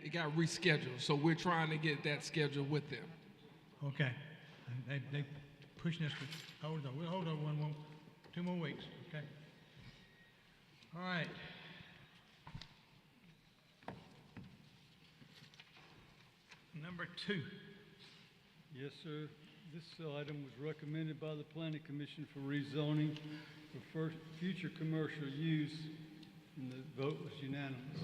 It got rescheduled, so we're trying to get that scheduled with them. Okay. And they pushing us to hold on. We'll hold on one more, 2 more weeks. Okay. All right. Number 2. Yes, sir. This item was recommended by the Planning Commission for rezoning for future commercial use, and the vote was unanimous.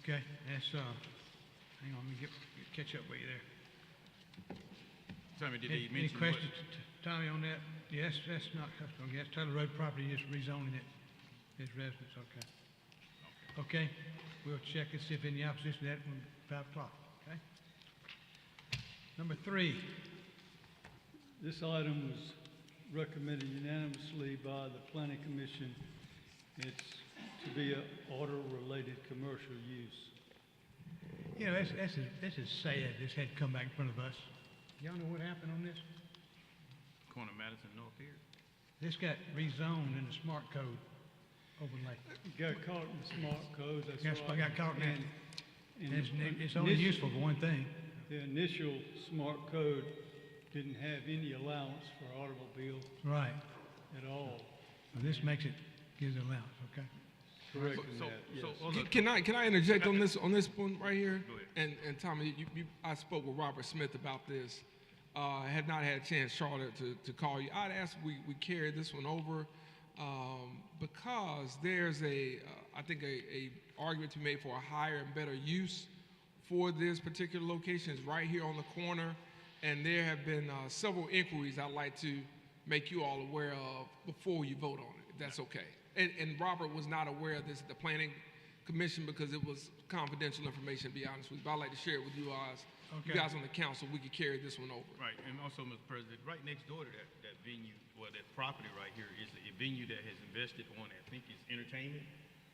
Okay. That's hang on, let me catch up with you there. Tommy, did Any they mention questions, Tommy, on that? Yes, that's not custom. Yes, Taylor Road property, just rezoning it. His residence, okay. Okay, we'll check and see if any opposition to that when 5 o'clock, okay? Number 3. This item was recommended unanimously by the Planning Commission. It's to be an auto-related commercial use. You know, this is sad. This had to come back in front of us. Y'all know what happened on this? corner of Madison and North here? This got rezoned in the smart code overlay. Got caught in the smart code, that's Yes, right. I got caught in that. And It's only useful for one thing. The initial smart code didn't have any allowance for automobiles Right. at all. Well, this makes it, gives it allowance, okay? Correct in So, that, yes. on the, Can I interject on this point right here? Go ahead. And Tommy, I spoke with Robert Smith about this. I have not had a chance, Charlotte, to call you. I'd ask we carry this one over because there's I think a argument to be made for a higher and better use for this particular location. It's right here on the corner, and there have been several inquiries I'd like to make you all aware of before you vote on it, if that's okay. And Robert was not aware of this at the Planning Commission because it was confidential information, to be honest with you. But I'd like to share it with you guys, Okay. you guys on the council. We could carry this one over. right, and also, Mr. President, right next door to that venue, well, that property right here is a venue that has invested on, I think it's entertainment,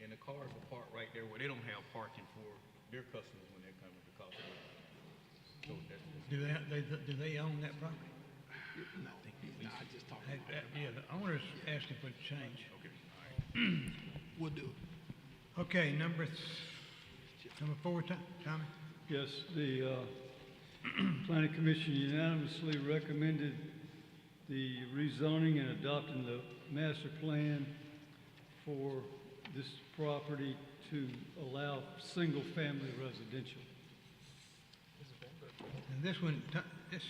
and the cars are parked right there where they don't have parking for their customers when they're coming to cost. So that's, Do they own that property? I just talked. Yeah, the owner's asking for a change. okay, We'll do it. Okay, number 4, Tommy? Yes, the Planning Commission unanimously recommended the rezoning and adopting the master plan for this property to allow single-family residential. And this one, this,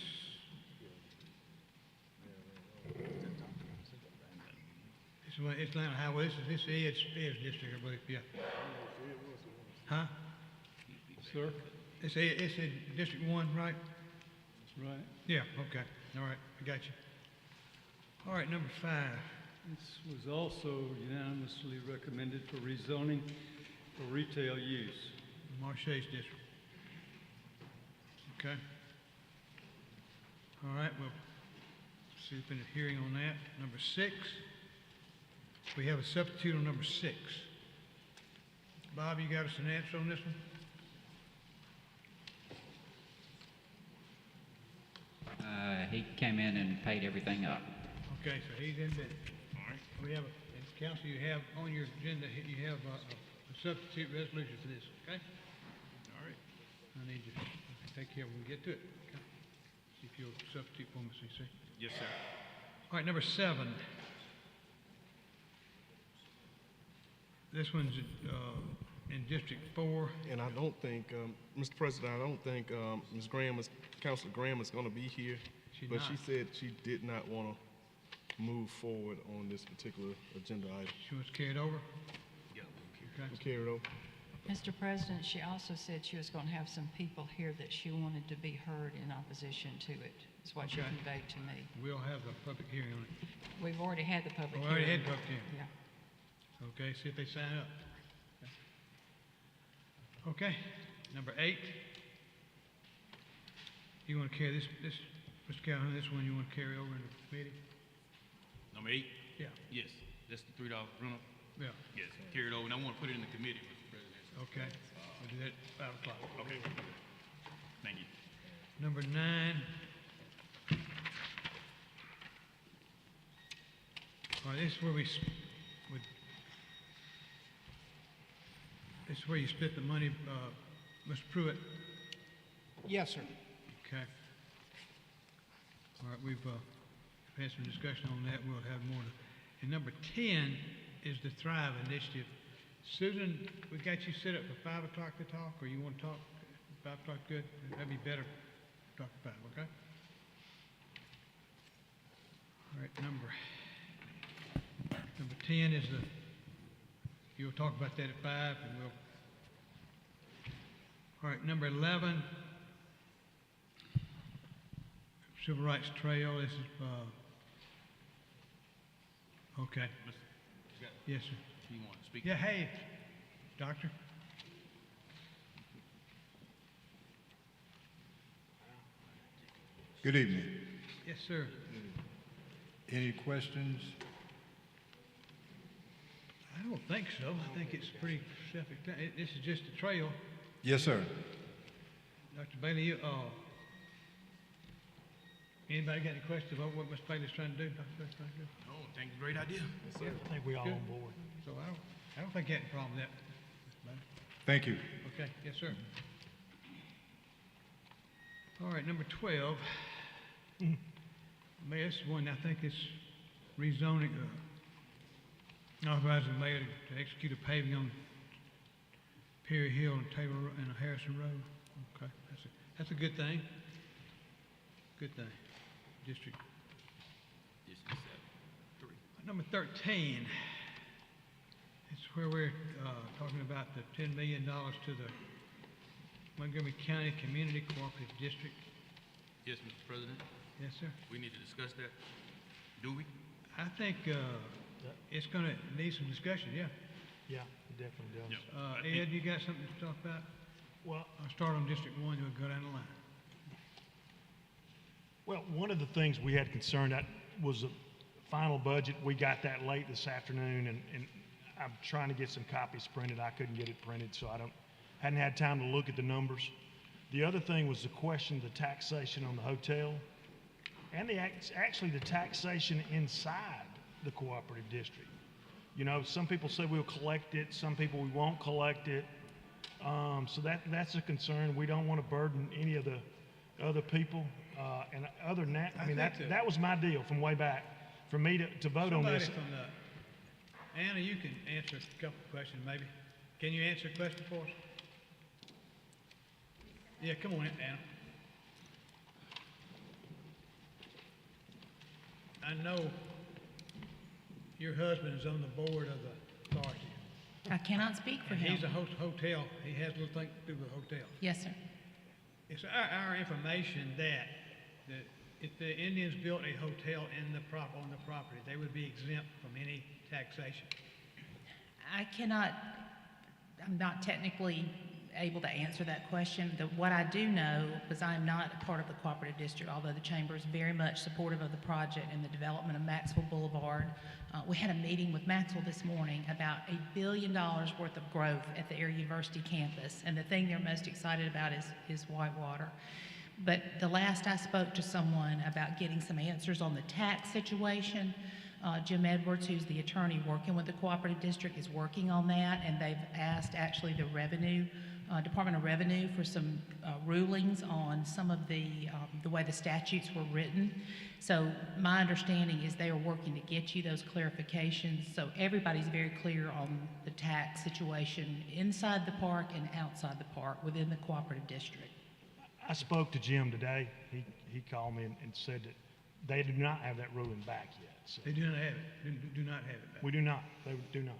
it's Atlanta Highway, this is district, I believe, yeah. Huh? Sir? It's in District 1, right? Right. Yeah, okay, all right, I got you. All right, number 5. This was also unanimously recommended for rezoning for retail use. Marche's district. Okay. All right, we'll see if in a hearing on that. Number 6, we have a substitute on number 6. Bob, you got us an answer on this one? He came in and paid everything up. Okay, so he's in bed. all right. We have, in council, you have on your agenda, you have a substitute resolution for this, okay? All right. I need you to take care when we get to it, okay? See if you'll substitute for me, CC. Yes, sir. All right, number 7. This one's in District 4. And I don't think, Mr. President, I don't think Ms. Graham, Councilor Graham is going to be here. She's But not. she said she did not want to move forward on this particular agenda item. She wants to carry it over? Yeah. Okay. We carry it over. Mr. President, she also said she was going to have some people here that she wanted to be heard in opposition to it, is what she Okay. conveyed to me. We'll have a public hearing on it. We've already had the public We hearing. already had public hearing. Yeah. Okay, see if they sign up. Okay, number 8. You want to carry this, Mr. Calhoun, this one you want to carry over in the committee? Number 8? Yeah, Yes, that's the $3 rental. yeah, Yes, carry it over, and I want to put it in the committee, Mr. President. okay. We'll do that at 5 o'clock. Okay. Thank you. Number 9. All right, this is where this is where you split the money, Mr. Pruitt? Yes, sir. Okay. All right, we've had some discussion on that. We'll have more. And number 10 is the Thrive Initiative. Susan, we got you set up for 5 o'clock to talk, or you want to talk? 5 o'clock, good? That'd be better. Talk at 5, okay? All right, number 10 is you'll talk about that at 5, and we'll. All right, number 11, Civil Rights Trail. This is, okay. Yes, sir. You want to speak? Yeah, hey, doctor. Good evening. Yes, sir. Any questions? I don't think so. I think it's pretty self-explanatory. This is just a trail. Yes, sir. Dr. Bailey, anybody got any questions about what Mr. Bailey's trying to do? Dr. Bailey's trying to do? No, I think it's a great idea. I think we all Good. on board. So I don't think you had a problem with that, Mr. Bailey. Thank you. Okay, yes, sir. All right, number 12. Mayor, this is one I think is rezoning, authorizing the mayor to execute a paving on Perry Hill and Taylor and Harrison Road. Okay, that's a good thing. Good thing. District. Number 13. It's where we're talking about the $10 million to the Montgomery County Community Cooperative District. Yes, Mr. President, Yes, sir. we need to discuss that. Do we? I think it's going to need some discussion, yeah. Yeah, it definitely does. Yeah. Ed, you got something to talk about? Well, I'll start on District 1, then we'll go down the line. well, one of the things we had concern that was the final budget. We got that late this afternoon, and I'm trying to get some copies printed. I couldn't get it printed, so hadn't had time to look at the numbers. The other thing was the question of the taxation on the hotel, and actually the taxation inside the cooperative district. You know, some people say we'll collect it, some people we won't collect it. So that's a concern. We don't want to burden any of the other people. And other than that, I mean, think that was my deal from way back. For me to vote on this. Somebody from Anna, you can answer a couple of questions, maybe. Can you answer a question for us? Yeah, come on, Anna. I know your husband is on the board of the authority. I cannot speak for And him. he's a hotel. He has a little thing to do with hotel. Yes, sir. It's our information that if the Indians built a hotel on the property, they would be exempt from any taxation. I'm not technically able to answer that question. What I do know, because I'm not a part of the cooperative district, although the chamber is very much supportive of the project and the development of Maxwell Boulevard. We had a meeting with Maxwell this morning about $1 billion worth of growth at the Air University campus, and the thing they're most excited about is Whitewater. But the last I spoke to someone about getting some answers on the tax situation, Jim Edwards, who's the attorney working with the cooperative district, is working on that, and they've asked actually the Department of Revenue for some rulings on some of the way the statutes were written. So my understanding is they are working to get you those clarifications, so everybody's very clear on the tax situation inside the park and outside the park within the cooperative district. I spoke to Jim today. He called me and said that they do not have that ruling back yet. So They do not have it. Do not have it back. we do not. They do not.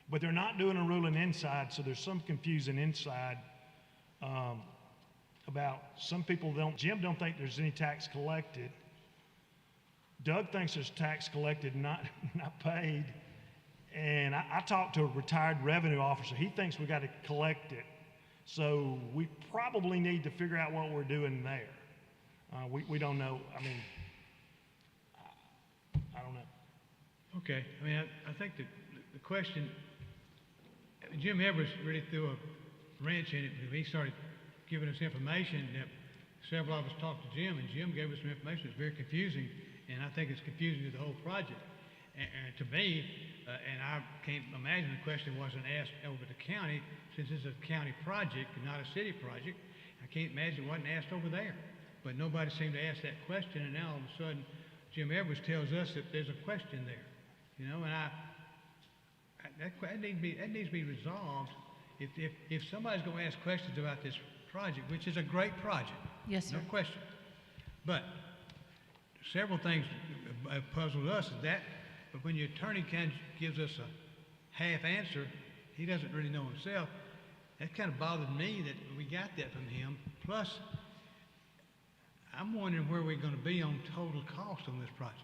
But they're not doing a ruling inside, so there's some confusion inside about some people Jim don't think there's any tax collected. Doug thinks there's tax collected, not paid. And I talked to a retired revenue officer. He thinks we got to collect it. So we probably need to figure out what we're doing there. We don't know. I mean, I don't know. Okay, I mean, I think the question, Jim Edwards really threw a wrench in it because he started giving us information that several of us talked to Jim, and Jim gave us some information that's very confusing, and I think it's confusing to the whole project. And to me, And I can't imagine the question wasn't asked over the county, since it's a county project and not a city project. I can't imagine it wasn't asked over there. But nobody seemed to ask that question, and now all of a sudden, Jim Edwards tells us that there's a question there. You know, and that needs to be resolved. If somebody's going to ask questions about this project, which is a great project, Yes, sir. no question. But several things have puzzled us is that, but when your attorney kind of gives us a half answer, he doesn't really know himself. That kind of bothered me that we got that from him. Plus, I'm wondering where we're going to be on total cost on this project.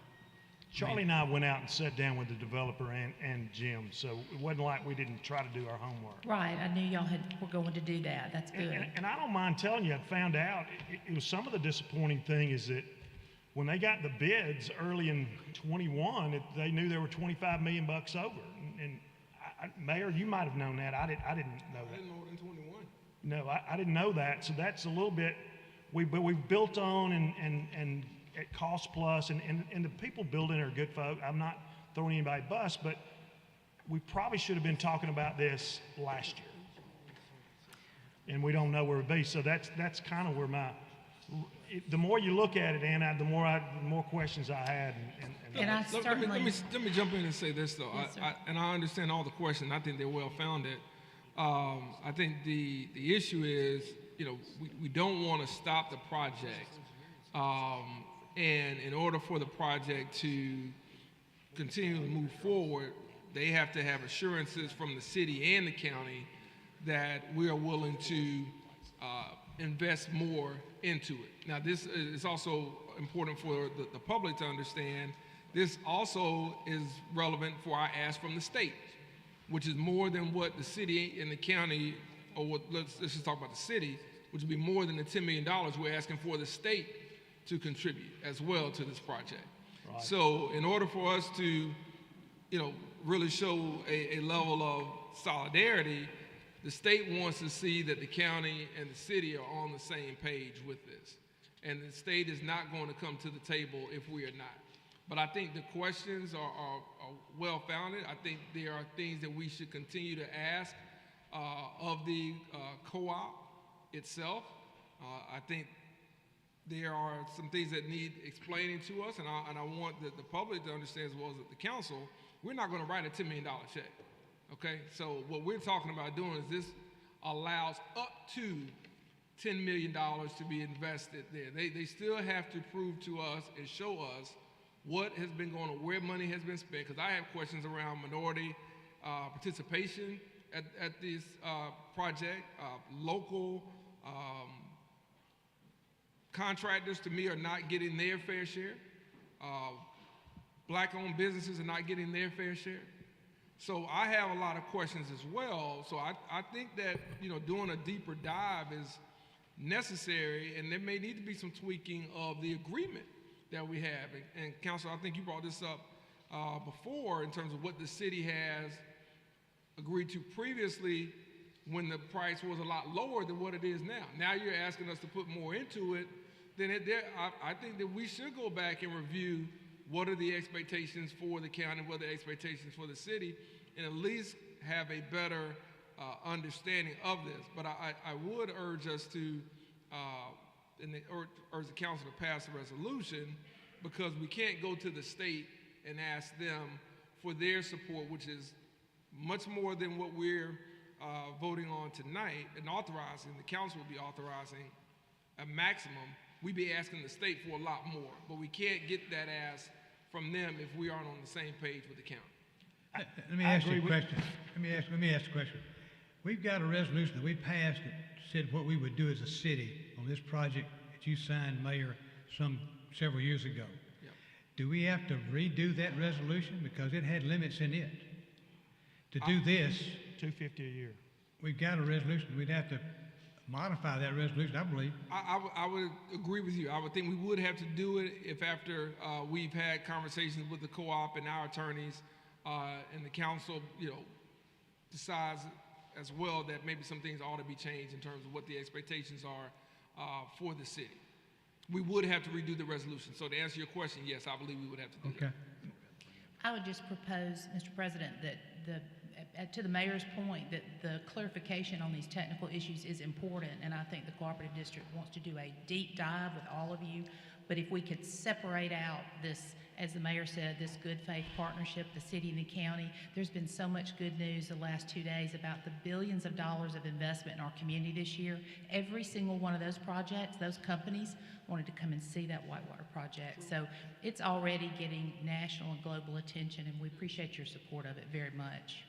Charlie and I went out and sat down with the developer and Jim, so it wasn't like we didn't try to do our homework. Right, I knew y'all were going to do that. That's good. And I don't mind telling you, I found out, it was some of the disappointing thing is that when they got the bids early in 21, they knew they were 25 million bucks over. And Mayor, you might have known that. I didn't know that. I didn't know it in 21. No, I didn't know that. So that's a little bit, but we've built on and at cost plus, and the people building are good folk. I'm not throwing anybody bus, but we probably should have been talking about this last year. And we don't know where it would be. So that's kind of where the more you look at it, Anna, the more questions I had. And I certainly... Let me jump in and say this, though. Yes, sir. I understand all the questions. I think they're well-founded. I think the issue is, you know, we don't want to stop the project. And in order for the project to continue to move forward, they have to have assurances from the city and the county that we are willing to invest more into it. Now, this is also important for the public to understand. This also is relevant for our ask from the state, which is more than what the city and the county, or let's just talk about the city, which would be more than the $10 million we're asking for the state to contribute as well to this project. Right. So in order for us to, you know, really show a level of solidarity, the state wants to see that the county and the city are on the same page with this. And the state is not going to come to the table if we are not. But I think the questions are well-founded. I think there are things that we should continue to ask of the co-op itself. I think there are some things that need explaining to us, and I want the public to understand as well as the council, we're not going to write a $10 million check, okay? So what we're talking about doing is this allows up to $10 million to be invested there. They still have to prove to us and show us what has been going on, where money has been spent, because I have questions around minority participation at this project. Local contractors, to me, are not getting their fair share. Black-owned businesses are not getting their fair share. So I have a lot of questions as well. So I think that, you know, doing a deeper dive is necessary, and there may need to be some tweaking of the agreement that we have. And Council, I think you brought this up before in terms of what the city has agreed to previously when the price was a lot lower than what it is now. Now you're asking us to put more into it. Then I think that we should go back and review what are the expectations for the county, what are the expectations for the city, and at least have a better understanding of this. But I would urge us to, urge the council to pass a resolution, because we can't go to the state and ask them for their support, which is much more than what we're voting on tonight and authorizing. The council will be authorizing a maximum. We'd be asking the state for a lot more, but we can't get that ask from them if we aren't on the same page with the county. Let me ask you a question. Let me ask a question. We've got a resolution that we passed that said what we would do as a city on this project that you signed, Mayor, several years ago. Yep. Do we have to redo that resolution because it had limits in it? To do this, $250 a year. We've got a resolution. We'd have to modify that resolution, I believe. I would agree with you. I would think we would have to do it if after we've had conversations with the co-op and our attorneys and the council, you know, decides as well that maybe some things ought to be changed in terms of what the expectations are for the city. We would have to redo the resolution. So to answer your question, yes, I believe we would have to do that. I would just propose, Mr. President, that to the mayor's point, that the clarification on these technical issues is important, and I think the cooperative district wants to do a deep dive with all of you. But if we could separate out this, as the mayor said, this good faith partnership, the city and the county, there's been so much good news the last 2 days about the billions of dollars of investment in our community this year. Every single one of those projects, those companies wanted to come and see that Whitewater project. So it's already getting national and global attention, and we appreciate your support of it very much.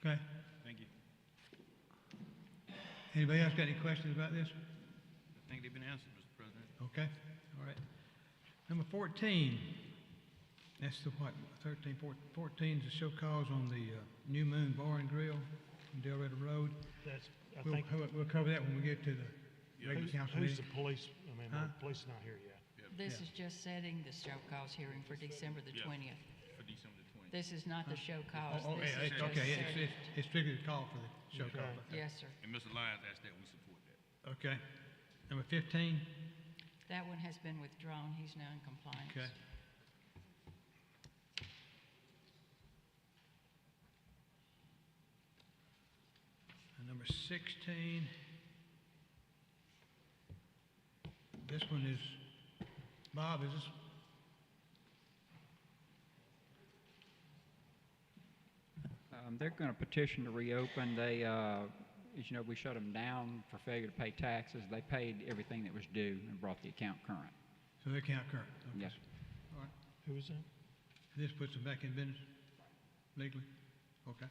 Okay. Thank you. Anybody else got any questions about this? I think they've been answered, Mr. President. Okay, all right. Number 14, that's the what, 13, 14 is the show cause on the New Moon Bar and Grill on Delretta Road. That's, I We'll, think, we'll cover that when we get to the regular council who's meeting. the police? I mean, Huh? the police is not here yet. This is just setting the show cause hearing for December the 20th. For December the 20th. This is not the show cause. Oh, This yeah, is it's, just okay, setting- it's strictly the call for the show Okay. cause. Yes, sir. And Mr. Lyons asked that, we support that. Okay. Number 15, That one has been withdrawn. He's now in compliance. okay. And number 16, this one is, Bob, is this, They're going to petition to reopen. They, as you know, we shut them down for failure to pay taxes. They paid everything that was due and brought the account current. so they count current? Okay. Yes. All right. Who is that? This puts them back in business legally? Okay.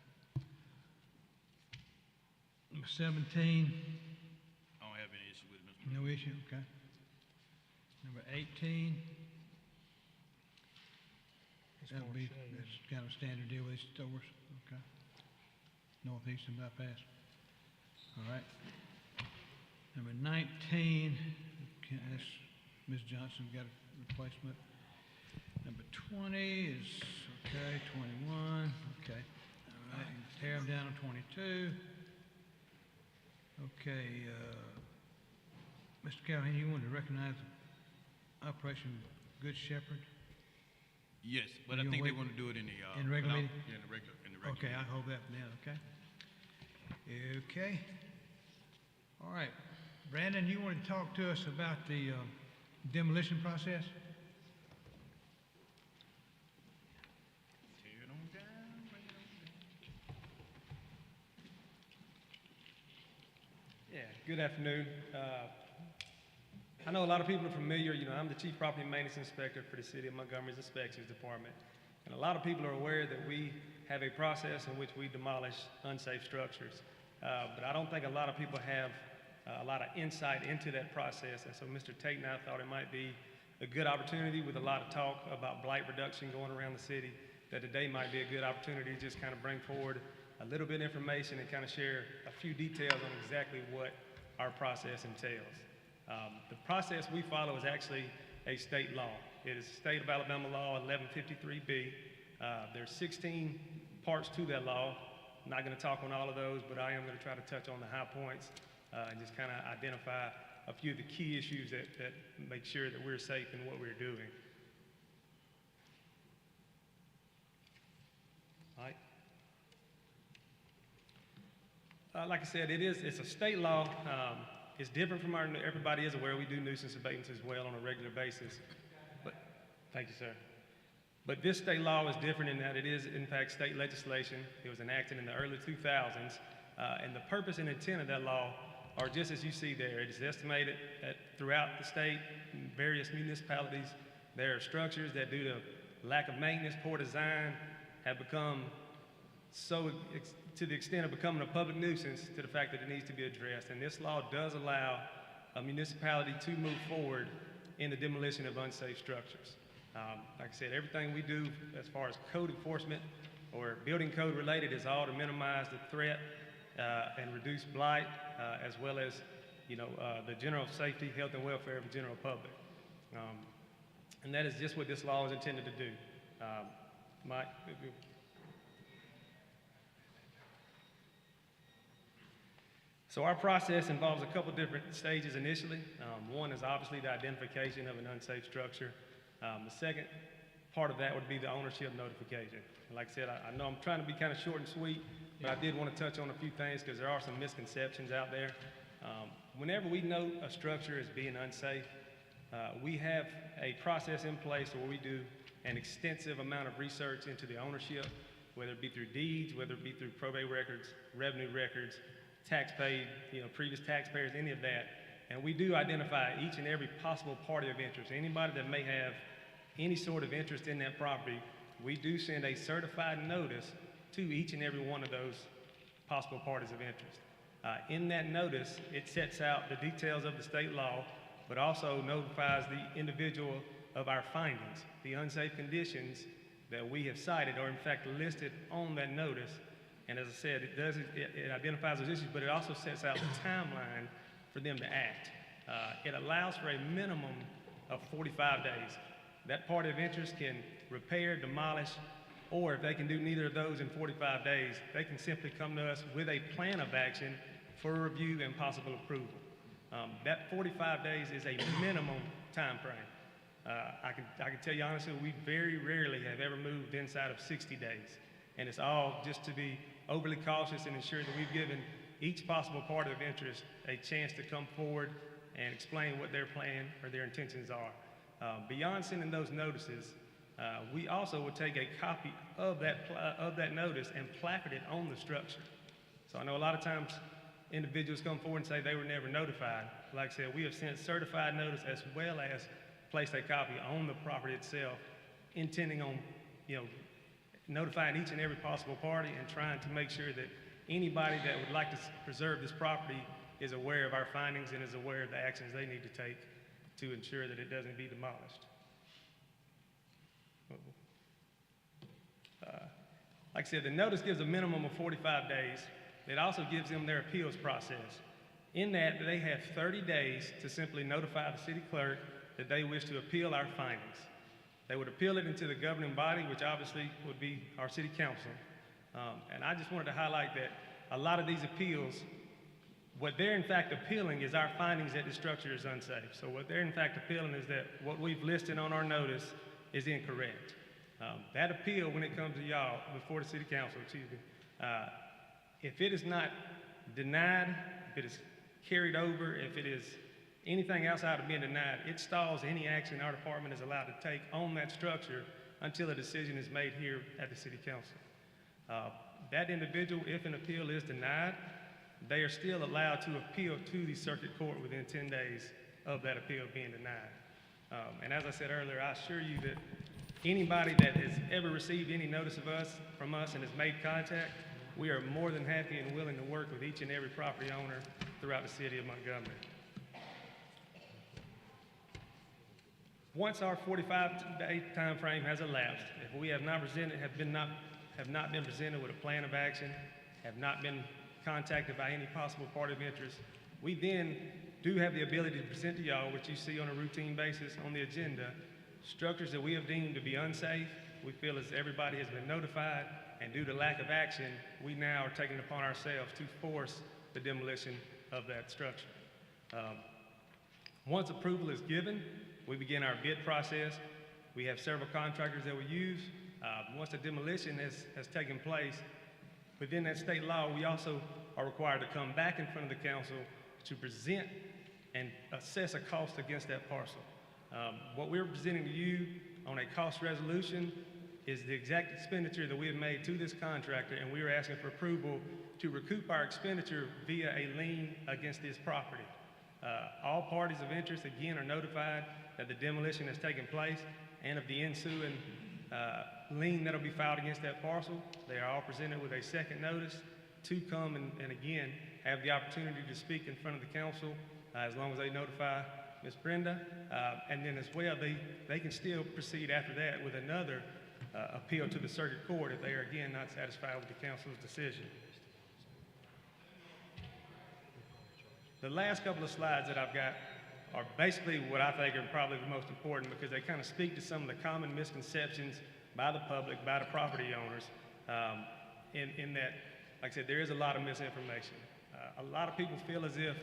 Number 17, I don't have any issue with it, Mr. President. no issue, okay. Number 18, that'll be, that's kind of a standard deal with these stores, okay. Northeastern bypass. All right. Number 19, okay, that's Ms. Johnson got a replacement. Number 20 is, okay, 21, okay. All right, tear them down to 22. Okay, Mr. Callahan, you wanted to recognize Operation Good Shepherd? Yes, but I You think gonna they wait want to do it in the, in regular meeting? Yeah, in the regular meeting. Okay, I'll hold that for then, okay? Okay. All right. Brandon, you want to talk to us about the demolition process? Tear it on down, bring it on down. Yeah, good afternoon. I know a lot of people are familiar, I'm the Chief Property Maintenance Inspector for the City of Montgomery's Inspections Department. And a lot of people are aware that we have a process in which we demolish unsafe structures. But I don't think a lot of people have a lot of insight into that process. And so Mr. Tate and I thought it might be a good opportunity with a lot of talk about blight reduction going around the city, that today might be a good opportunity to just kind of bring forward a little bit of information and kind of share a few details on exactly what our process entails. The process we follow is actually a state law. It is State of Alabama Law 1153B. There's 16 parts to that law. I'm not going to talk on all of those, but I am going to try to touch on the high points and just kind of identify a few of the key issues that make sure that we're safe in what we're doing. All right. Like I said, it's a state law. It's different from everybody is aware we do nuisance abatements as well on a regular basis. But, thank you, sir. But this state law is different in that it is, in fact, state legislation. It was enacted in the early 2000s. And the purpose and intent of that law are just as you see there. It is estimated that throughout the state, in various municipalities, there are structures that due to lack of maintenance, poor design, have become so to the extent of becoming a public nuisance to the fact that it needs to be addressed. And this law does allow a municipality to move forward in the demolition of unsafe structures. Like I said, everything we do as far as code enforcement or building code related is all to minimize the threat and reduce blight, as well as, the general safety, health, and welfare of the general public. And that is just what this law is intended to do. Mike, so our process involves a couple different stages initially. One is obviously the identification of an unsafe structure. The second part of that would be the ownership notification. And like I said, I know I'm trying to be kind of short and sweet, but I did want to touch on a few things because there are some misconceptions out there. Whenever we note a structure as being unsafe, we have a process in place where we do an extensive amount of research into the ownership, whether it be through deeds, whether it be through probate records, revenue records, tax paid, previous taxpayers, any of that. And we do identify each and every possible party of interest. Anybody that may have any sort of interest in that property, we do send a certified notice to each and every one of those possible parties of interest. In that notice, it sets out the details of the state law, but also notifies the individual of our findings. The unsafe conditions that we have cited are in fact listed on that notice. And as I said, it identifies those issues, but it also sets out the timeline for them to act. It allows for a minimum of 45 days. That party of interest can repair, demolish, or if they can do neither of those in 45 days, they can simply come to us with a plan of action for review and possible approval. That 45 days is a minimum time frame. I can tell you honestly, we very rarely have ever moved inside of 60 days. And it's all just to be overly cautious and ensure that we've given each possible party of interest a chance to come forward and explain what their plan or their intentions are. Beyond sending those notices, we also would take a copy of that notice and placard it on the structure. So I know a lot of times individuals come forward and say they were never notified. Like I said, we have sent certified notice as well as placed a copy on the property itself, intending on, notifying each and every possible party and trying to make sure that anybody that would like to preserve this property is aware of our findings and is aware of the actions they need to take to ensure that it doesn't be demolished. Like I said, the notice gives a minimum of 45 days. It also gives them their appeals process. In that, they have 30 days to simply notify the city clerk that they wish to appeal our findings. They would appeal it into the governing body, which obviously would be our city council. And I just wanted to highlight that a lot of these appeals, what they're in fact appealing is our findings that the structure is unsafe. So what they're in fact appealing is that what we've listed on our notice is incorrect. That appeal, when it comes to y'all, before the city council, if it is not denied, if it is carried over, if it is anything outside of being denied, it stalls any action our department is allowed to take on that structure until a decision is made here at the city council. That individual, if an appeal is denied, they are still allowed to appeal to the circuit court within 10 days of that appeal being denied. And as I said earlier, I assure you that anybody that has ever received any notice of us from us and has made contact, we are more than happy and willing to work with each and every property owner throughout the city of Montgomery. Once our 45-day time frame has elapsed, if we have not been presented with a plan of action, have not been contacted by any possible party of interest, we then do have the ability to present to y'all, which you see on a routine basis on the agenda, structures that we have deemed to be unsafe. We feel as everybody has been notified, and due to lack of action, we now are taking it upon ourselves to force the demolition of that structure. Once approval is given, we begin our bid process. We have several contractors that we use. Once the demolition has taken place, within that state law, we also are required to come back in front of the council to present and assess a cost against that parcel. What we're presenting to you on a cost resolution is the exact expenditure that we have made to this contractor, and we are asking for approval to recoup our expenditure via a lien against this property. All parties of interest, again, are notified that the demolition has taken place and of the ensuing lien that'll be filed against that parcel. They are all presented with a second notice to come and again, have the opportunity to speak in front of the council as long as they notify Ms. Brenda. And then as well, they can still proceed after that with another appeal to the circuit court if they are again not satisfied with the council's decision. The last couple of slides that I've got are basically what I think are probably the most important because they kind of speak to some of the common misconceptions by the public, by the property owners, in that, like I said, there is a lot of misinformation. A lot of people feel as if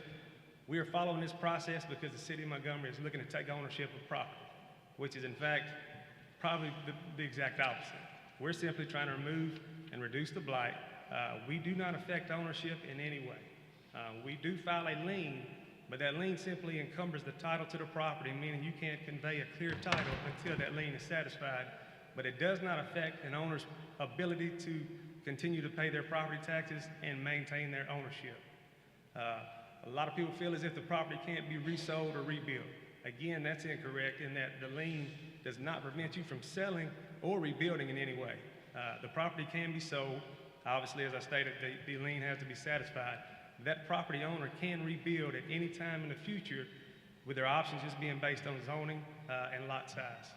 we are following this process because the city of Montgomery is looking to take ownership of property, which is in fact probably the exact opposite. We're simply trying to remove and reduce the blight. We do not affect ownership in any way. We do file a lien, but that lien simply encumbers the title to the property, meaning you can't convey a clear title until that lien is satisfied. But it does not affect an owner's ability to continue to pay their property taxes and maintain their ownership. A lot of people feel as if the property can't be resold or rebuilt. Again, that's incorrect in that the lien does not prevent you from selling or rebuilding in any way. The property can be sold. Obviously, as I stated, the lien has to be satisfied. That property owner can rebuild at any time in the future with their options just being based on zoning and lot size.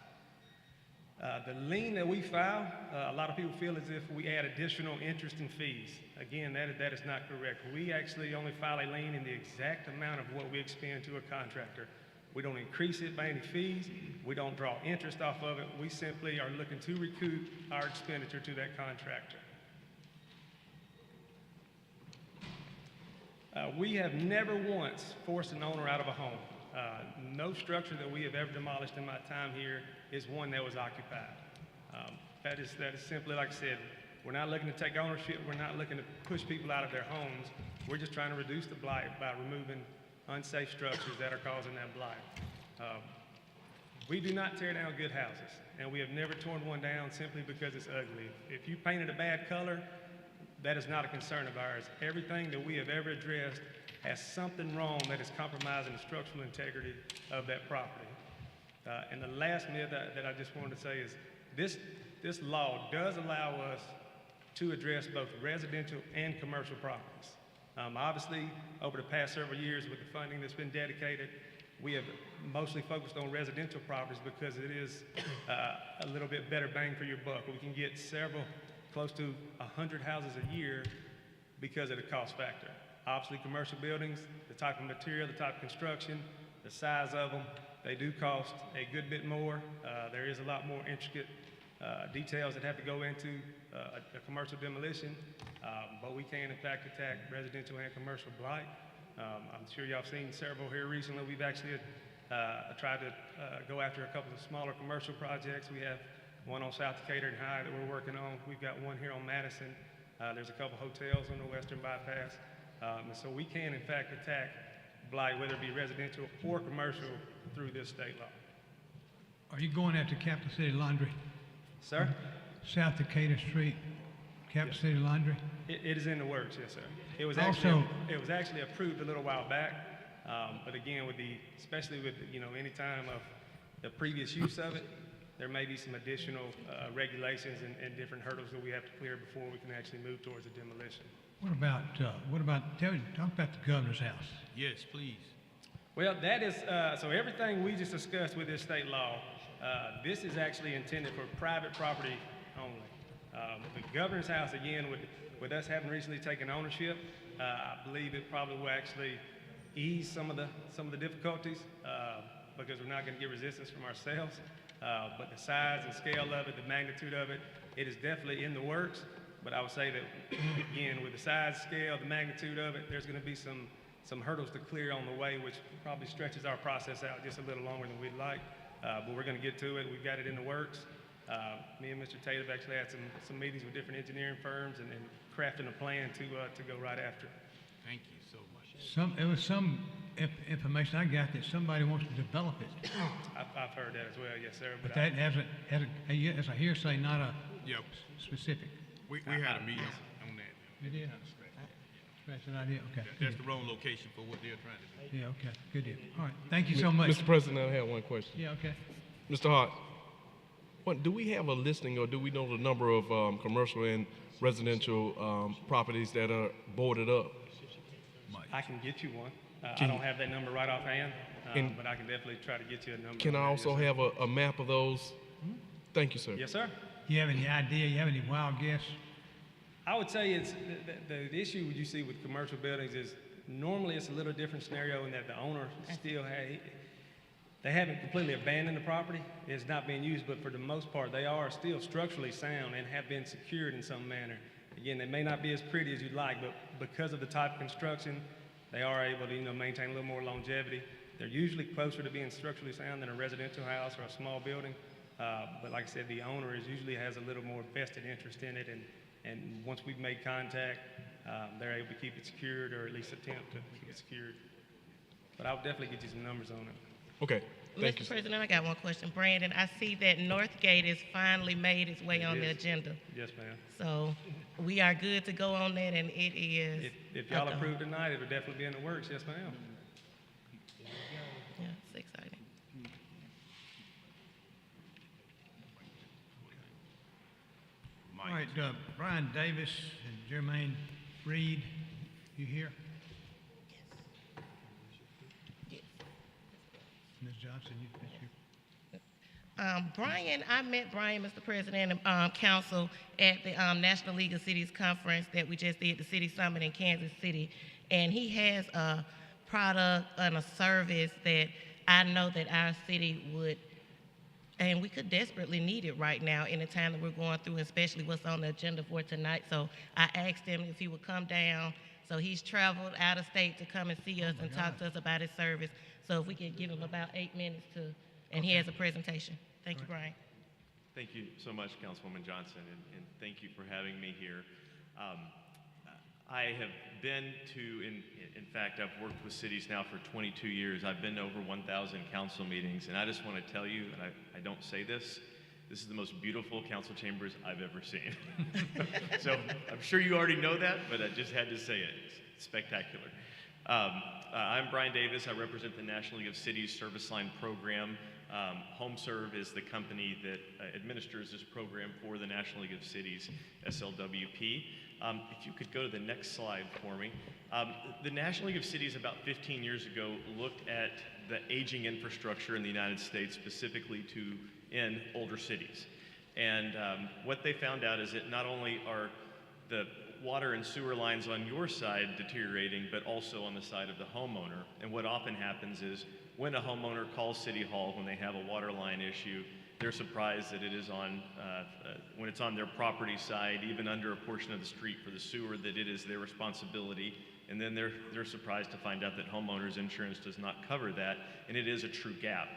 The lien that we file, a lot of people feel as if we add additional interest and fees. Again, that is not correct. We actually only file a lien in the exact amount of what we expend to a contractor. We don't increase it by any fees. We don't draw interest off of it. We simply are looking to recoup our expenditure to that contractor. We have never once forced an owner out of a home. No structure that we have ever demolished in my time here is one that was occupied. That is simply, like I said, we're not looking to take ownership. We're not looking to push people out of their homes. We're just trying to reduce the blight by removing unsafe structures that are causing that blight. We do not tear down good houses, and we have never torn one down simply because it's ugly. If you painted a bad color, that is not a concern of ours. Everything that we have ever addressed has something wrong that is compromising the structural integrity of that property. And the last myth that I just wanted to say is this law does allow us to address both residential and commercial properties. Obviously, over the past several years with the funding that's been dedicated, we have mostly focused on residential properties because it is a little bit better bang for your buck. We can get close to 100 houses a year because of the cost factor. Obviously, commercial buildings, the type of material, the type of construction, the size of them, they do cost a good bit more. There is a lot more intricate details that have to go into a commercial demolition, but we can, in fact, attack residential and commercial blight. I'm sure y'all have seen several here recently. We've actually tried to go after a couple of smaller commercial projects. We have one on South Decatur and High that we're working on. We've got one here on Madison. There's a couple hotels on the Western Bypass. And so we can, in fact, attack blight, whether it be residential or commercial, through this state law. Are you going after Capital City Laundry? Sir? South Decatur Street, Capital City Laundry? It is in the works, yes, sir. It was actually approved a little while back, but again, especially with any time of the previous use of it, there may be some additional regulations and different hurdles that we have to clear before we can actually move towards a demolition. Talk about the governor's house. Yes, please. Well, that is, so everything we just discussed with this state law, this is actually intended for private property only. The governor's house, again, with us having recently taken ownership, I believe it probably will actually ease some of the difficulties because we're not going to get resistance from ourselves. But the size and scale of it, the magnitude of it, it is definitely in the works. But I would say that, again, with the size, scale, the magnitude of it, there's going to be some hurdles to clear on the way, which probably stretches our process out just a little longer than we'd like. But we're going to get to it. We've got it in the works. Me and Mr. Tate have actually had some meetings with different engineering firms and crafting a plan to go right after it. Thank you so much. There was some information I got that somebody wants to develop it. I've heard that as well, yes, sir. But that has a hearsay, not a specific. We had a meeting on that. You did? Scratch that idea, okay. That's the wrong location for what they're trying to do. Yeah, okay, good deal. All right, thank you so much. Mr. President, I have one question. Yeah, okay. Mr. Hart, do we have a listing or do we know the number of commercial and residential properties that are boarded up? I can get you one. I don't have that number right offhand, but I can definitely try to get you a number. Can I also have a map of those? Thank you, sir. Yes, sir. You have any idea? You have any wild guess? I would say it's the issue you see with commercial buildings is normally it's a little different scenario in that the owner still they haven't completely abandoned the property. It's not being used, but for the most part, they are still structurally sound and have been secured in some manner. Again, they may not be as pretty as you'd like, but because of the type of construction, they are able to maintain a little more longevity. They're usually closer to being structurally sound than a residential house or a small building. But like I said, the owner usually has a little more vested interest in it, and once we've made contact, they're able to keep it secured, or at least attempt to keep it secured. But I'll definitely get you some numbers on it. Okay, thank you. Mr. President, I got one question. Brandon, I see that Northgate has finally made its way on the agenda. Yes, ma'am. So we are good to go on that, and it is. If y'all approve tonight, it'll definitely be in the works. Yes, ma'am. Yeah, it's exciting. All right, Brian Davis and Jermaine Reed, you here? Yes. Ms. Johnson, that's you. Brian, I met Brian, Mr. President, and council at the National League of Cities Conference that we just did, the City Summit in Kansas City. And he has a product and a service that I know that our city would, and we could desperately need it right now in the time that we're going through, especially what's on the agenda for tonight. So I asked him if he would come down. So he's traveled out of state to come and see us and talk to us about his service. So if we could give him about 8 minutes to, and he has a presentation. Thank you, Brian. Thank you so much, Councilwoman Johnson, and thank you for having me here. I have been to, in fact, I've worked with cities now for 22 years. I've been to over 1,000 council meetings, and I just want to tell you, and I don't say this is the most beautiful council chambers I've ever seen. So I'm sure you already know that, but I just had to say it. It's spectacular. I'm Brian Davis. I represent the National League of Cities Service Line Program. HomeServe is the company that administers this program for the National League of Cities, SLWP. If you could go to the next slide for me. The National League of Cities about 15 years ago looked at the aging infrastructure in the United States, specifically in older cities. And what they found out is that not only are the water and sewer lines on your side deteriorating, but also on the side of the homeowner. And what often happens is when a homeowner calls City Hall when they have a water line issue, they're surprised that it is on, when it's on their property side, even under a portion of the street for the sewer, that it is their responsibility. And then they're surprised to find out that homeowners insurance does not cover that, and it is a true gap.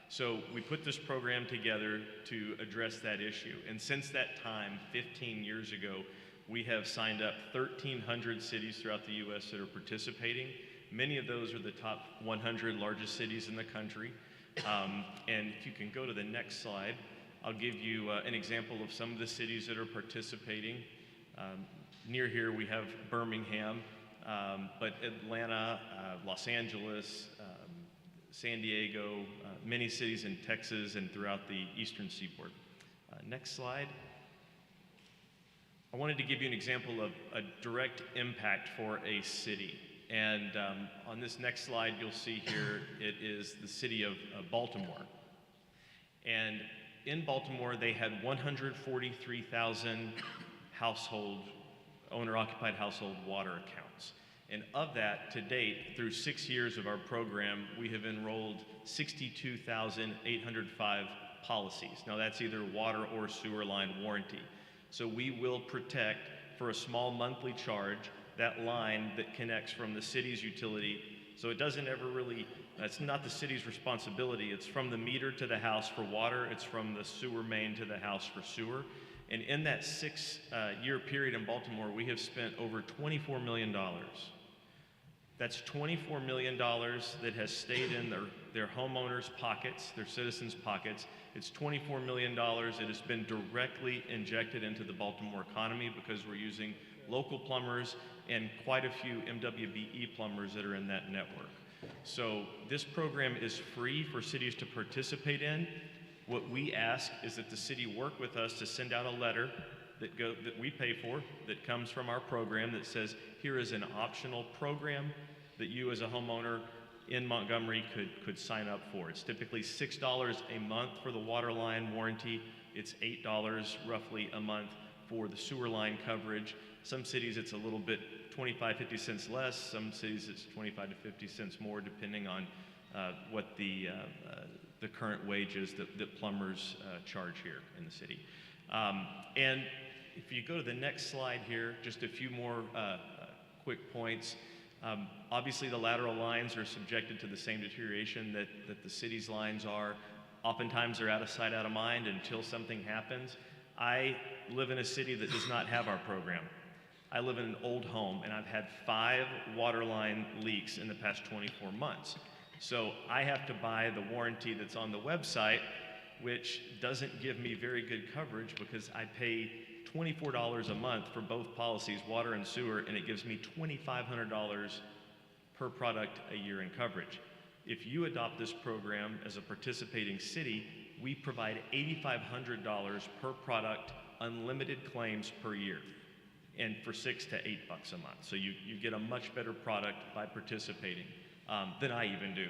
So we put this program together to address that issue. And since that time, 15 years ago, we have signed up 1,300 cities throughout the U.S. that are participating. Many of those are the top 100 largest cities in the country. And if you can go to the next slide, I'll give you an example of some of the cities that are participating. Near here we have Birmingham, but Atlanta, Los Angeles, San Diego, many cities in Texas and throughout the eastern seaboard. Next slide. I wanted to give you an example of a direct impact for a city. And on this next slide, you'll see here, it is the city of Baltimore. And in Baltimore, they had 143,000 owner-occupied household water accounts. And of that, to date, through 6 years of our program, we have enrolled 62,805 policies. Now that's either water or sewer line warranty. So we will protect, for a small monthly charge, that line that connects from the city's utility. So it doesn't ever really, it's not the city's responsibility. It's from the meter to the house for water. It's from the sewer main to the house for sewer. And in that 6-year period in Baltimore, we have spent over $24 million. That's $24 million that has stayed in their homeowners' pockets, their citizens' pockets. It's $24 million that has been directly injected into the Baltimore economy because we're using local plumbers and quite a few MWBE plumbers that are in that network. So this program is free for cities to participate in. What we ask is that the city work with us to send out a letter that we pay for, that comes from our program, that says, here is an optional program that you as a homeowner in Montgomery could sign up for. It's typically $6 a month for the water line warranty. It's $8 roughly a month for the sewer line coverage. Some cities it's a little bit 25, 50 cents less. Some cities it's 25 to 50 cents more, depending on what the current wages that plumbers charge here in the city. And if you go to the next slide here, just a few more quick points. Obviously the lateral lines are subjected to the same deterioration that the city's lines are. Oftentimes they're out of sight, out of mind until something happens. I live in a city that does not have our program. I live in an old home, and I've had 5 water line leaks in the past 24 months. So I have to buy the warranty that's on the website, which doesn't give me very good coverage because I pay $24 a month for both policies, water and sewer, and it gives me $2,500 per product a year in coverage. If you adopt this program as a participating city, we provide $8,500 per product, unlimited claims per year, and for $6 to $8 a month. So you get a much better product by participating than I even do,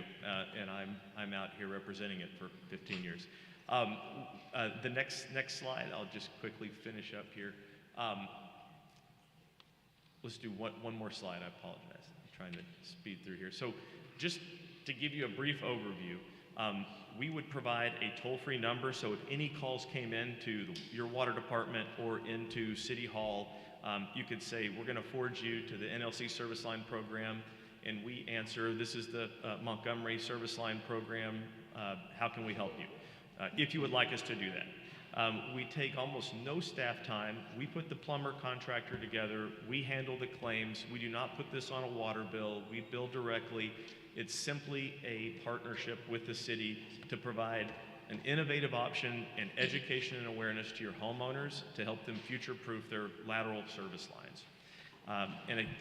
and I'm out here representing it for 15 years. The next slide, I'll just quickly finish up here. Let's do one more slide. I apologize. I'm trying to speed through here. So just to give you a brief overview, we would provide a toll-free number, so if any calls came into your water department or into City Hall, you could say, we're going to forward you to the NLC Service Line Program, and we answer, this is the Montgomery Service Line Program, how can we help you? If you would like us to do that. We take almost no staff time. We put the plumber contractor together. We handle the claims. We do not put this on a water bill. We bill directly. It's simply a partnership with the city to provide an innovative option and education and awareness to your homeowners to help them future-proof their lateral service lines.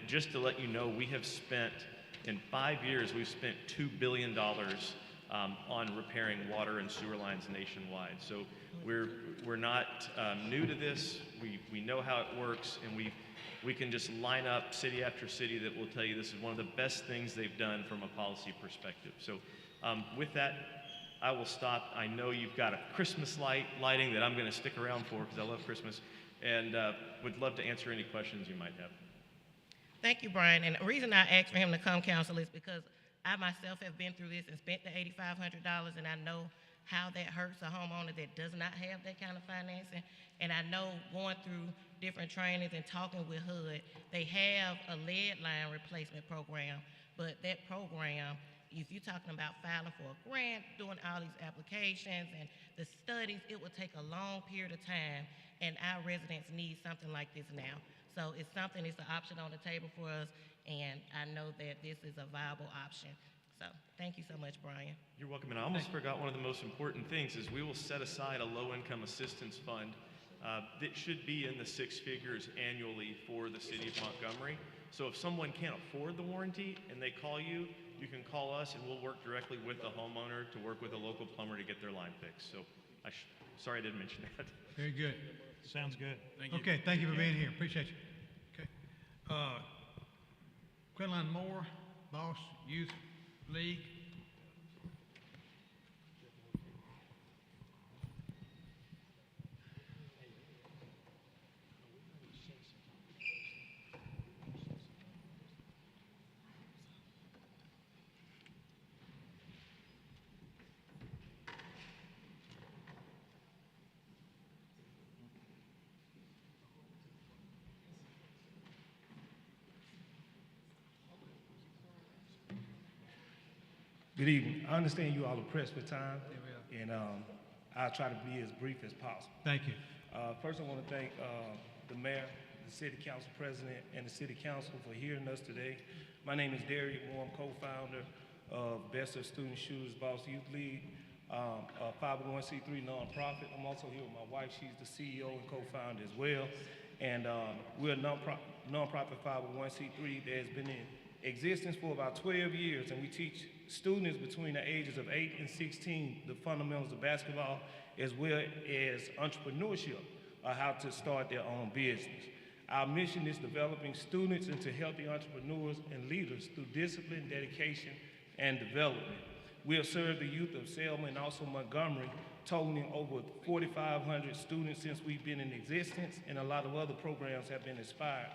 Just to let you know, we have spent, in 5 years, we've spent $2 billion on repairing water and sewer lines nationwide. So we're not new to this. We know how it works, and we can just line up city after city that will tell you this is one of the best things they've done from a policy perspective. So with that, I will stop. I know you've got a Christmas lighting that I'm going to stick around for because I love Christmas, and would love to answer any questions you might have. Thank you, Brian. And the reason I asked for him to come, counsel, is because I myself have been through this and spent the $8,500, and I know how that hurts a homeowner that does not have that kind of financing. And I know going through different trainings and talking with HUD, they have a lead line replacement program, but that program, if you're talking about filing for a grant, doing all these applications and the studies, it will take a long period of time, and our residents need something like this now. So it's something, it's an option on the table for us, and I know that this is a viable option. So thank you so much, Brian. You're welcome. And I almost forgot one of the most important things is we will set aside a low-income assistance fund that should be in the 6 figures annually for the city of Montgomery. So if someone can't afford the warranty and they call you, you can call us and we'll work directly with the homeowner to work with a local plumber to get their line fixed. So sorry I didn't mention that. Very good. Sounds good. Thank you. Okay, thank you for being here. Appreciate you. Okay. Quinlan Moore, Boss Youth League. Good evening. I understand you all are pressed for time, and I'll try to be as brief as possible. Thank you. First, I want to thank the mayor, the city council president, and the city council for hearing us today. My name is Derek Moore. I'm co-founder of Best of Student Shooters Boss Youth League, a 501c3 nonprofit. I'm also here with my wife. She's the CEO and co-founder as well. And we're a nonprofit 501c3 that has been in existence for about 12 years, and we teach students between the ages of 8 and 16 the fundamentals of basketball as well as entrepreneurship, how to start their own business. Our mission is developing students into healthy entrepreneurs and leaders through discipline, dedication, and development. We have served the youth of Selma and also Montgomery, totaling over 4,500 students since we've been in existence, and a lot of other programs have been inspired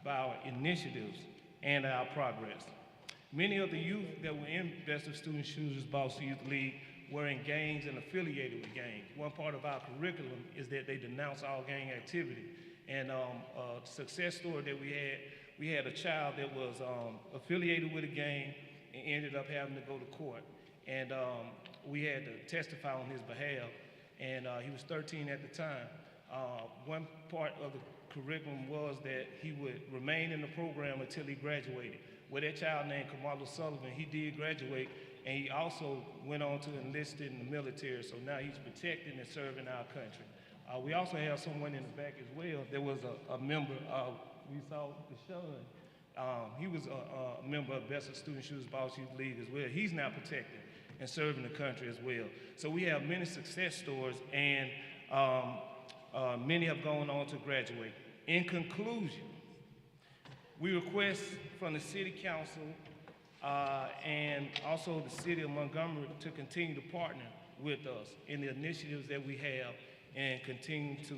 by our initiatives and our progress. Many of the youth that were in Best of Student Shooters Boss Youth League were in gangs and affiliated with gangs. One part of our curriculum is that they denounce all gang activity. And a success story that we had a child that was affiliated with a gang and ended up having to go to court. And we had to testify on his behalf, and he was 13 at the time. One part of the curriculum was that he would remain in the program until he graduated. With that child named Kamala Sullivan, he did graduate, and he also went on to enlist in the military, so now he's protecting and serving our country. We also have someone in the back as well. There was a member, we saw Deshaun. He was a member of Best of Student Shooters Boss Youth League as well. He's now protecting and serving the country as well. So we have many success stories, and many have gone on to graduate. In conclusion, we request from the City Council and also the City of Montgomery to continue to partner with us in the initiatives that we have and continue to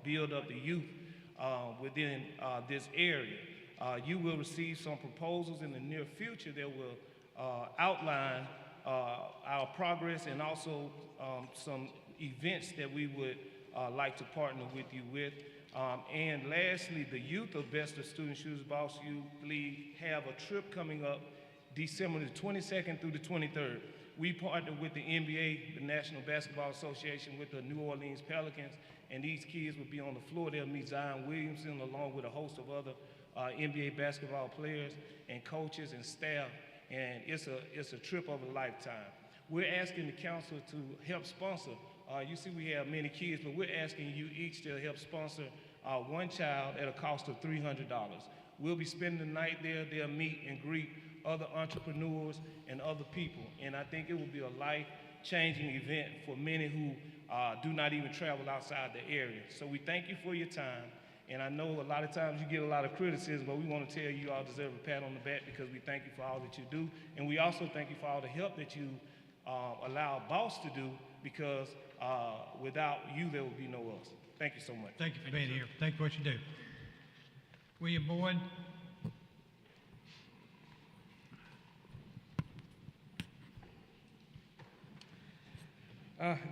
build up the youth within this area. You will receive some proposals in the near future that will outline our progress and also some events that we would like to partner with you with. And lastly, the youth of Best of Student Shooters Boss Youth League have a trip coming up December the 22nd through the 23rd. We partnered with the NBA, the National Basketball Association, with the New Orleans Pelicans, and these kids will be on the floor. They'll meet Zion Williamson along with a host of other NBA basketball players and coaches and staff, and it's a trip of a lifetime. We're asking the council to help sponsor. You see we have many kids, but we're asking you each to help sponsor one child at a cost of $300. We'll be spending the night there. They'll meet and greet other entrepreneurs and other people, and I think it will be a life-changing event for many who do not even travel outside the area. So we thank you for your time, and I know a lot of times you get a lot of criticism, but we want to tell you all deserve a pat on the back because we thank you for all that you do, and we also thank you for all the help that you allow Boss to do, because without you, there would be no us. Thank you so much. Thank you for being here. Thank you for what you do. William Boyd.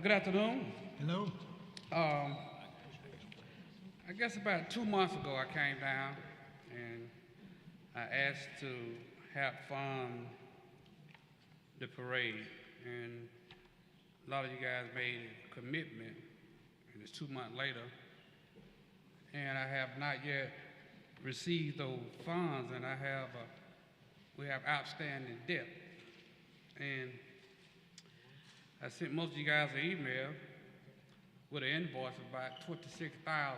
Good afternoon. Hello. I guess about 2 months ago I came down and I asked to help fund the parade, and a lot of you guys made a commitment, and it's 2 months later, and I have not yet received those funds, and we have outstanding debt. And I sent most of you guys an email with an invoice of about $26,000.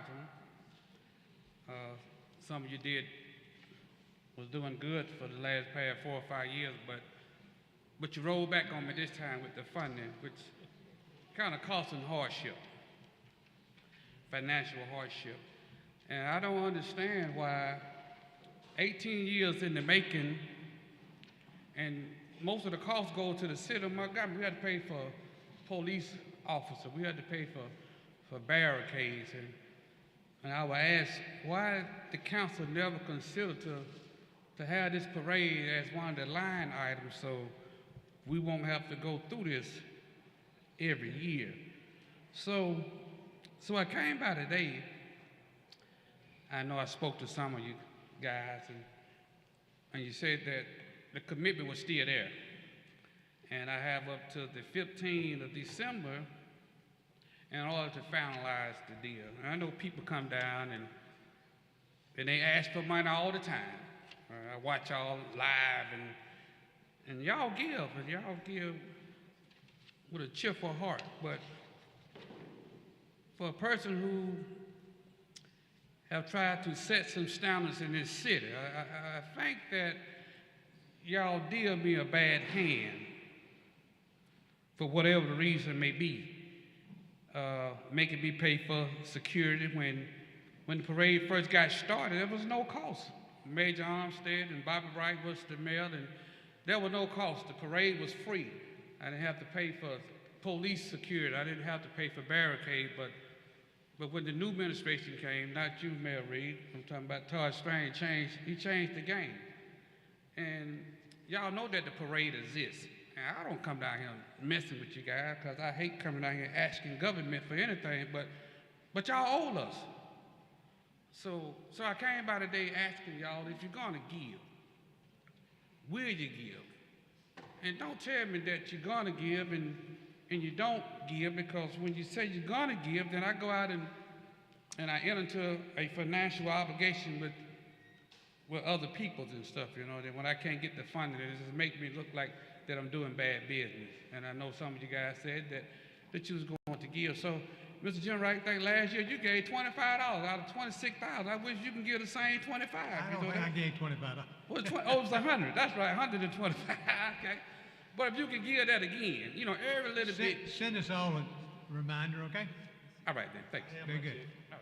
Some of you was doing good for the past 4 or 5 years, but you rolled back on me this time with the funding, which kind of caused some hardship, financial hardship. And I don't understand why 18 years in the making, and most of the costs go to the city of Montgomery. We had to pay for police officers. We had to pay for barricades. And I would ask, why the council never considered to have this parade as one of the line items so we won't have to go through this every year. So I came by today. I know I spoke to some of you guys, and you said that the commitment was still there. And I have up to the 15th of December in order to finalize the deal. And I know people come down and they ask for money all the time. I watch y'all live, and y'all give with a cheerful heart. But for a person who have tried to set some standards in this city, I think that y'all deal me a bad hand for whatever the reason may be. Making me pay for security when the parade first got started, there was no cost. Major Armstead and Bobby Wright was the mayor, and there was no cost. The parade was free. I didn't have to pay for police security. I didn't have to pay for barricade, but when the new administration came, not you, Mayor Reed, I'm talking about Todd Strange, he changed the game. And y'all know that the parade exists. And I don't come down here messing with you guys, because I hate coming down here asking government for anything, but y'all owe us. So I came by today asking y'all, if you're gonna give, will you give? And don't tell me that you're gonna give and you don't give, because when you say you're gonna give, then I go out and I enter into a financial obligation with other peoples and stuff, you know, that when I can't get the funding, it just make me look like that I'm doing bad business. And I know some of you guys said that you was going to give. So, Mr. Jim Wright, I think last year you gave $25 out of $26,000. I wish you can give the same 25. I don't think I gave $25. Well, it was 100. That's right, 125. Okay. But if you can give that again, you know, every little bit. Send us all a reminder, okay? All right then, thanks. Very good. All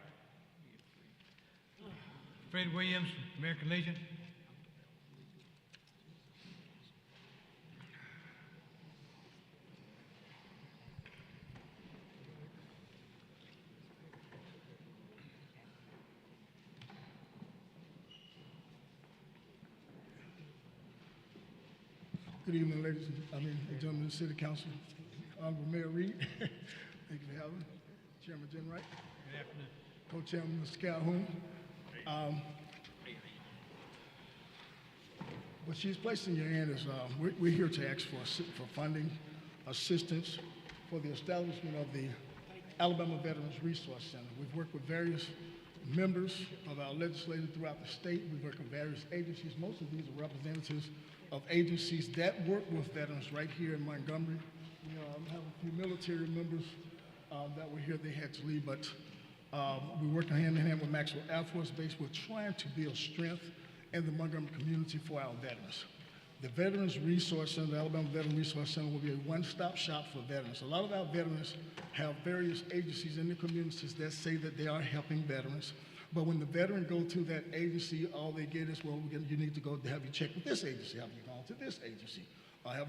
right. Fred Williams, American Legion. Good evening, ladies and gentlemen of the City Council. Honorable Mayor Reed, thank you for having me. Chairman Jim Wright. Good afternoon. Co-Chairman Mr. Calhoun. What she's placed in your hand is, we're here to ask for funding, assistance for the establishment of the Alabama Veterans Resource Center. We've worked with various members of our legislature throughout the state. We've worked with various agencies. Most of these are representatives of agencies that work with veterans right here in Montgomery. We have a few military members that were here. They had to leave, but we work hand in hand with Maxwell Air Force Base. We're trying to build strength in the Montgomery community for our veterans. The Veterans Resource Center, the Alabama Veterans Resource Center, will be a one-stop shop for veterans. A lot of our veterans have various agencies in the communities that say that they are helping veterans. But when the veteran go to that agency, all they get is, well, you need to go to have you check with this agency. Have you gone to this agency? Well,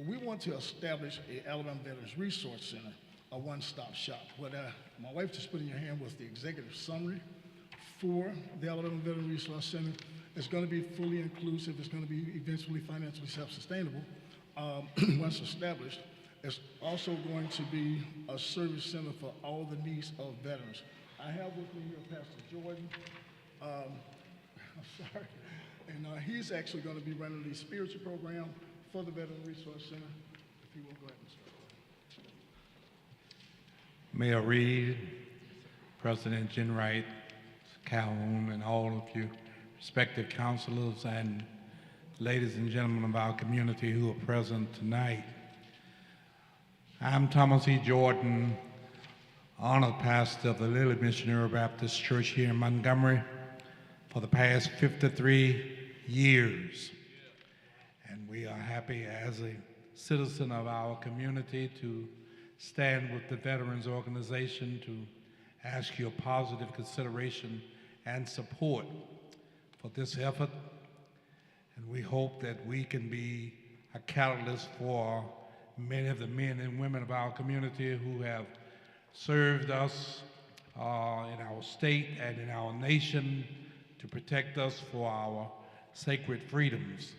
we want to establish a Alabama Veterans Resource Center, a one-stop shop. What my wife just put in your hand was the executive summary for the Alabama Veterans Resource Center. It's going to be fully inclusive. It's going to be eventually financially self-sustainable once established. It's also going to be a service center for all the needs of veterans. I have with me here Pastor Jordan. I'm sorry. And he's actually going to be running the spiritual program for the Veteran Resource Center. If you will go ahead and start. Mayor Reed, President Jen Wright, Calhoun, and all of you respective councilors and ladies and gentlemen of our community who are present tonight. I'm Thomas E. Jordan, honored pastor of the Lily Missionary Baptist Church here in Montgomery for the past 53 years. And we are happy as a citizen of our community to stand with the Veterans Organization to ask your positive consideration and support for this effort. And we hope that we can be a catalyst for many of the men and women of our community who have served us in our state and in our nation to protect us for our sacred freedoms.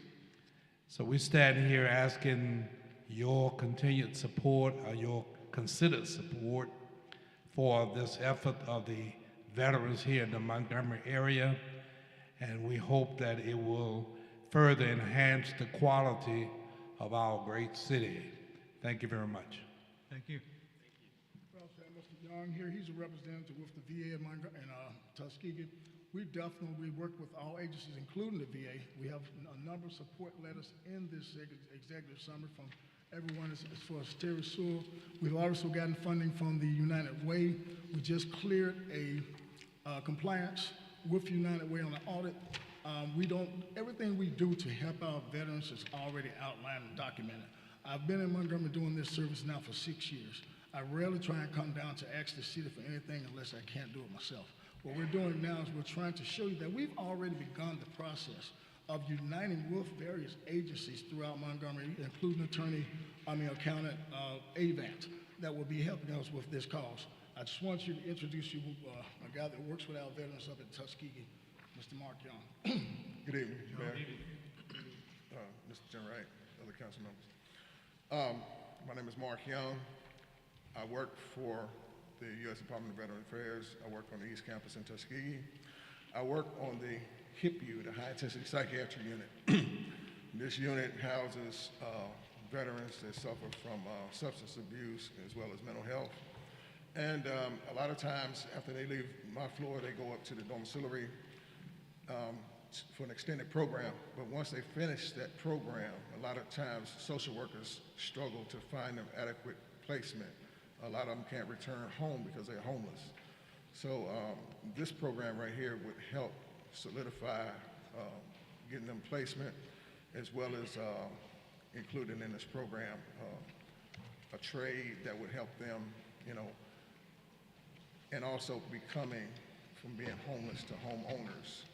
So we stand here asking your continued support or your considered support for this effort of the veterans here in the Montgomery area, and we hope that it will further enhance the quality of our great city. Thank you very much. Thank you. Mr. Young here, he's a representative with the VA in Tuskegee. We definitely work with all agencies, including the VA. We have a number of support letters in this executive summary from everyone as far as Terry Sewell. We've also gotten funding from the United Way. We just cleared a compliance with United Way on the audit. Everything we do to help our veterans is already outlined and documented. I've been in Montgomery doing this service now for 6 years. I rarely try and come down to ask the city for anything unless I can't do it myself. What we're doing now is we're trying to show you that we've already begun the process of uniting with various agencies throughout Montgomery, including accountant Avant, that will be helping us with this cause. I just want you to introduce you a guy that works with our veterans up at Tuskegee, Mr. Mark Young. Good evening, Mayor. Mr. Jim Wright, other council members. My name is Mark Young. I work for the U.S. Department of Veteran Affairs. I work on the East Campus in Tuskegee. I work on the HIPU, the High Intensity Psychiatry Unit. This unit houses veterans that suffer from substance abuse as well as mental health. And a lot of times after they leave my floor, they go up to the domiciliary for an extended program. But once they finish that program, a lot of times social workers struggle to find them adequate placement. A lot of them can't return home because they're homeless. So this program right here would help solidify getting them placement, as well as including in this program a trade that would help them, you know, and also becoming from being homeless to homeowners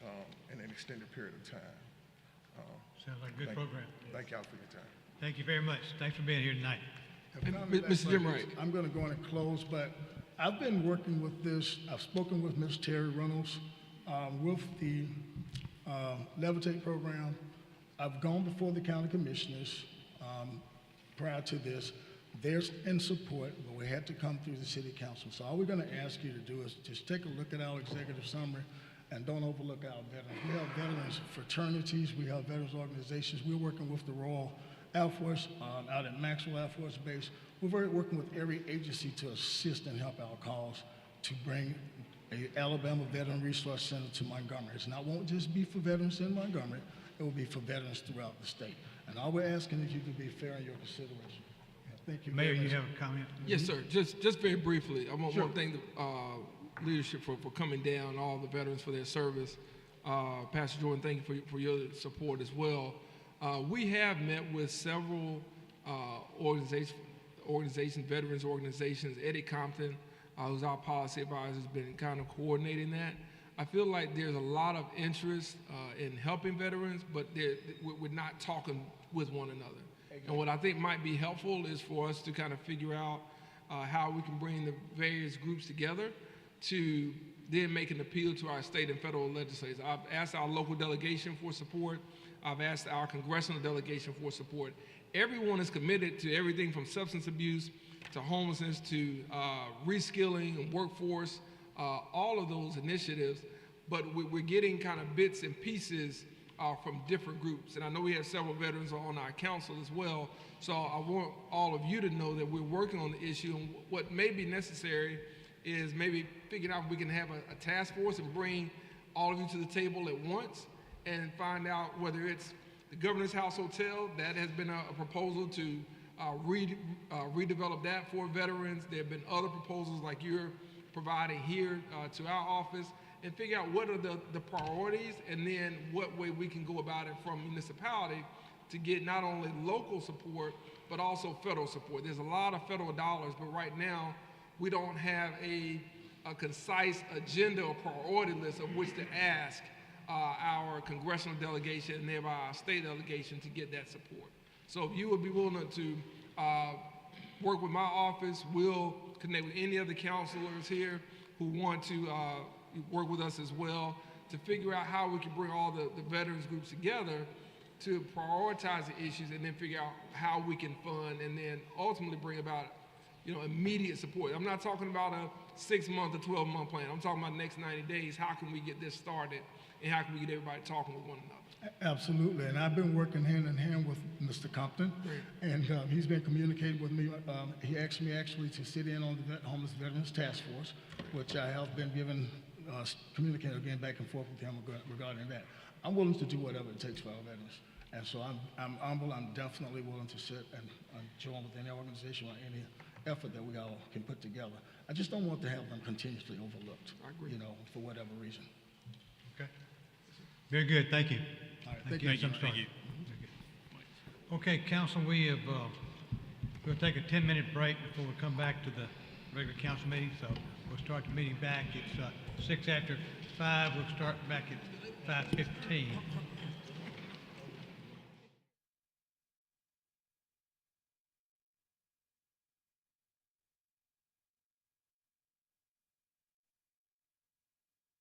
in an extended period of time. Sounds like a good program. Thank y'all for your time. Thank you very much. Thanks for being here tonight. Mr. Jim Wright. I'm going to go on and close, but I've been working with this. I've spoken with Ms. Terry Reynolds with the Levitate program. I've gone before the county commissioners prior to this. They're in support, but we had to come through the city council. So all we're going to ask you to do is just take a look at our executive summary and don't overlook our veterans. We have veterans fraternities, we have veterans organizations. We're working with the Royal Air Force out at Maxwell Air Force Base. We're working with every agency to assist and help our cause to bring a Alabama Veteran Resource Center to Montgomery. It won't just be for veterans in Montgomery, it will be for veterans throughout the state. And all we're asking is you to be fair in your consideration. Thank you. Mayor, you have a comment? Yes, sir. Just very briefly, I want Sure. to thank the leadership for coming down, all the veterans for their service. Pastor Jordan, thank you for your support as well. We have met with several organizations, veterans organizations. Eddie Compton, who's our policy advisor, has been kind of coordinating that. I feel like there's a lot of interest in helping veterans, but we're not talking with one another. And what I think might be helpful is for us to kind of figure out how we can bring the various groups together to then make an appeal to our state and federal legislators. I've asked our local delegation for support. I've asked our congressional delegation for support. Everyone is committed to everything from substance abuse to homelessness to reskilling and workforce, all of those initiatives, but we're getting kind of bits and pieces from different groups. And I know we have several veterans on our council as well, so I want all of you to know that we're working on the issue, and what may be necessary is maybe figuring out if we can have a task force and bring all of you to the table at once and find out whether it's the Governor's House Hotel. That has been a proposal to redevelop that for veterans. There have been other proposals like you're providing here to our office, and figure out what are the priorities, and then what way we can go about it from municipality to get not only local support, but also federal support. There's a lot of federal dollars, but right now we don't have a concise agenda or priority list of which to ask our congressional delegation and thereby our state delegation to get that support. So if you would be willing to work with my office, we'll connect with any other counselors here who want to work with us as well to figure out how we can bring all the veterans groups together to prioritize the issues and then figure out how we can fund and then ultimately bring about, you know, immediate support. I'm not talking about a 6-month or 12-month plan. I'm talking about the next 90 days. How can we get this started and how can we get everybody talking with one another? Absolutely, and I've been working hand in hand with Mr. Compton, and he's been communicating with me. He asked me actually to sit in on the Homeless Veterans Task Force, which I have been given, communicating again back and forth with him regarding that. I'm willing to do whatever it takes for our veterans, and so I'm humble. I'm definitely willing to sit and join with any organization or any effort that we all can put together. I just don't want to have them continuously overlooked, you know, for whatever reason. Okay. Very good. Thank you. All right. Thank you. Thank you. Okay, council, we'll take a 10-minute break before we come back to the regular council meeting. So we'll start the meeting back. It's 6 after 5. We'll start back at 5:15.